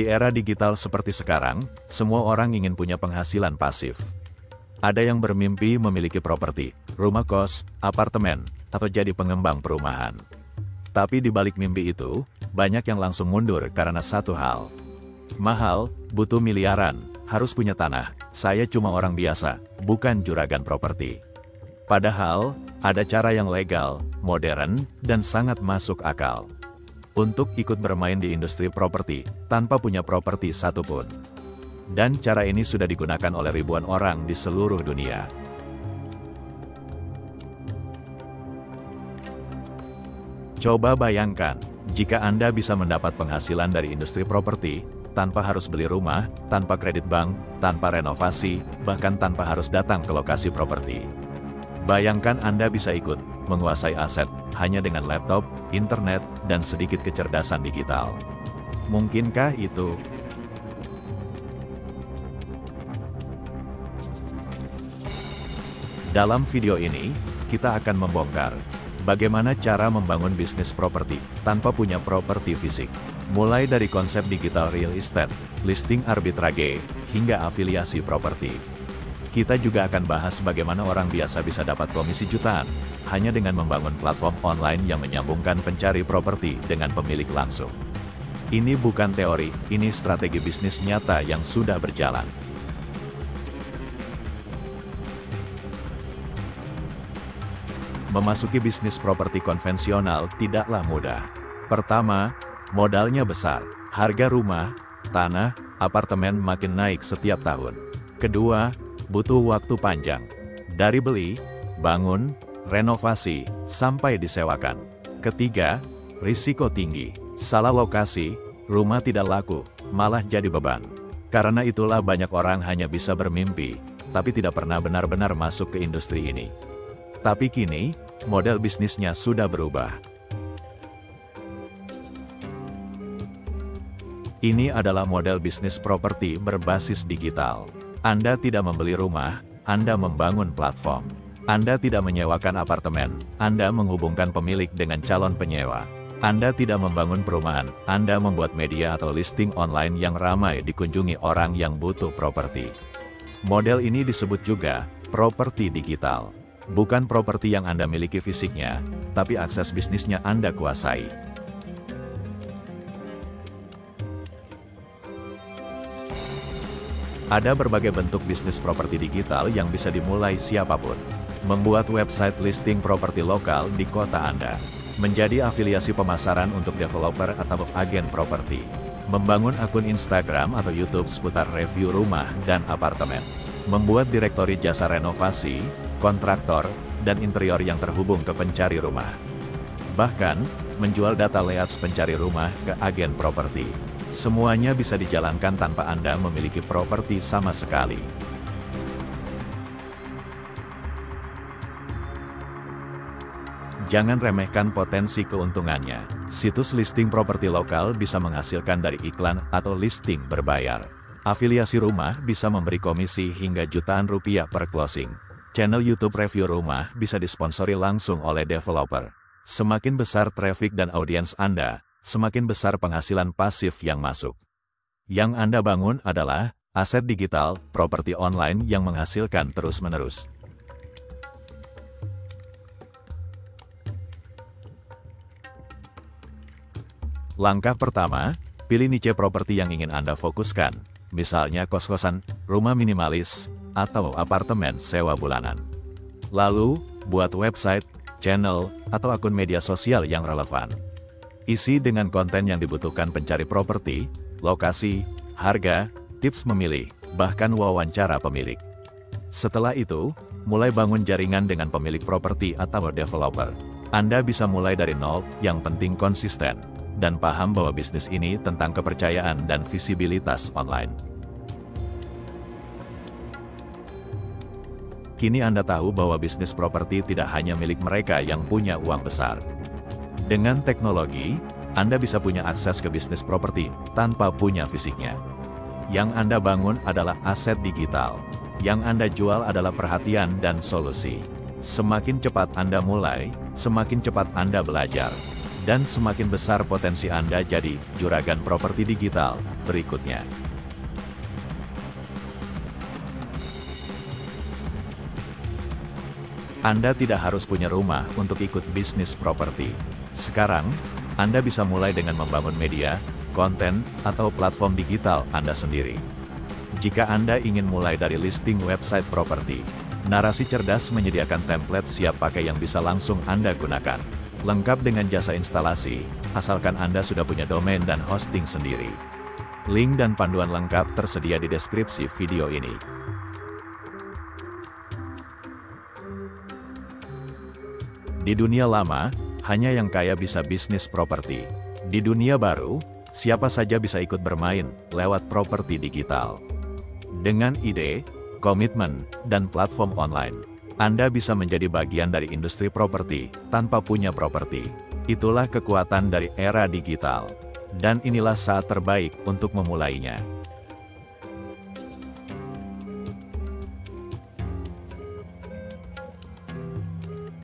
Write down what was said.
Di era digital seperti sekarang, semua orang ingin punya penghasilan pasif. Ada yang bermimpi memiliki properti, rumah kos, apartemen, atau jadi pengembang perumahan. Tapi di balik mimpi itu, banyak yang langsung mundur karena satu hal. Mahal, butuh miliaran, harus punya tanah, saya cuma orang biasa, bukan juragan properti. Padahal, ada cara yang legal, modern, dan sangat masuk akal untuk ikut bermain di industri properti, tanpa punya properti satupun. Dan cara ini sudah digunakan oleh ribuan orang di seluruh dunia. Coba bayangkan, jika Anda bisa mendapat penghasilan dari industri properti, tanpa harus beli rumah, tanpa kredit bank, tanpa renovasi, bahkan tanpa harus datang ke lokasi properti. Bayangkan Anda bisa ikut menguasai aset hanya dengan laptop, internet, dan sedikit kecerdasan digital. Mungkinkah itu? Dalam video ini, kita akan membongkar bagaimana cara membangun bisnis properti tanpa punya properti fisik. Mulai dari konsep digital real estate, listing arbitrage, hingga afiliasi properti. Kita juga akan bahas bagaimana orang biasa bisa dapat komisi jutaan, hanya dengan membangun platform online yang menyambungkan pencari properti dengan pemilik langsung. Ini bukan teori, ini strategi bisnis nyata yang sudah berjalan. Memasuki bisnis properti konvensional tidaklah mudah. Pertama, modalnya besar. Harga rumah, tanah, apartemen makin naik setiap tahun. Kedua, butuh waktu panjang. Dari beli, bangun, renovasi, sampai disewakan. Ketiga, risiko tinggi. Salah lokasi, rumah tidak laku, malah jadi beban. Karena itulah banyak orang hanya bisa bermimpi, tapi tidak pernah benar-benar masuk ke industri ini. Tapi kini, model bisnisnya sudah berubah. Ini adalah model bisnis properti berbasis digital. Anda tidak membeli rumah, Anda membangun platform. Anda tidak menyewakan apartemen, Anda menghubungkan pemilik dengan calon penyewa. Anda tidak membangun perumahan, Anda membuat media atau listing online yang ramai dikunjungi orang yang butuh properti. Model ini disebut juga properti digital. Bukan properti yang Anda miliki fisiknya, tapi akses bisnisnya Anda kuasai. Ada berbagai bentuk bisnis properti digital yang bisa dimulai siapapun. Membuat website listing properti lokal di kota Anda. Menjadi afiliasi pemasaran untuk developer atau agen properti. Membangun akun Instagram atau YouTube seputar review rumah dan apartemen. Membuat direktori jasa renovasi, kontraktor, dan interior yang terhubung ke pencari rumah. Bahkan, menjual data layouts pencari rumah ke agen properti. Semuanya bisa dijalankan tanpa Anda memiliki properti sama sekali. Jangan remehkan potensi keuntungannya. Situs listing properti lokal bisa menghasilkan dari iklan atau listing berbayar. Afiliasi rumah bisa memberi komisi hingga jutaan rupiah per closing. Channel YouTube review rumah bisa disponsori langsung oleh developer. Semakin besar traffic dan audiens Anda, semakin besar penghasilan pasif yang masuk. Yang Anda bangun adalah aset digital, properti online yang menghasilkan terus-menerus. Langkah pertama, pilih niche properti yang ingin Anda fokuskan, misalnya kos-kosan, rumah minimalis, atau apartemen sewa bulanan. Lalu, buat website, channel, atau akun media sosial yang relevan. Isi dengan konten yang dibutuhkan pencari properti, lokasi, harga, tips memilih, bahkan wawancara pemilik. Setelah itu, mulai bangun jaringan dengan pemilik properti atau developer. Anda bisa mulai dari nol, yang penting konsisten, dan paham bahwa bisnis ini tentang kepercayaan dan visibilitas online. Kini Anda tahu bahwa bisnis properti tidak hanya milik mereka yang punya uang besar. Dengan teknologi, Anda bisa punya akses ke bisnis properti tanpa punya fisiknya. Yang Anda bangun adalah aset digital. Yang Anda jual adalah perhatian dan solusi. Semakin cepat Anda mulai, semakin cepat Anda belajar. Dan semakin besar potensi Anda jadi juragan properti digital berikutnya. Anda tidak harus punya rumah untuk ikut bisnis properti. Sekarang, Anda bisa mulai dengan membangun media, konten, atau platform digital Anda sendiri. Jika Anda ingin mulai dari listing website properti, Narasi Cerdas menyediakan template siap pakai yang bisa langsung Anda gunakan. Lengkap dengan jasa instalasi, asalkan Anda sudah punya domain dan hosting sendiri. Link dan panduan lengkap tersedia di deskripsi video ini. Di dunia lama, hanya yang kaya bisa bisnis properti. Di dunia baru, siapa saja bisa ikut bermain lewat properti digital. Dengan ide, komitmen, dan platform online, Anda bisa menjadi bagian dari industri properti tanpa punya properti. Itulah kekuatan dari era digital. Dan inilah saat terbaik untuk memulainya.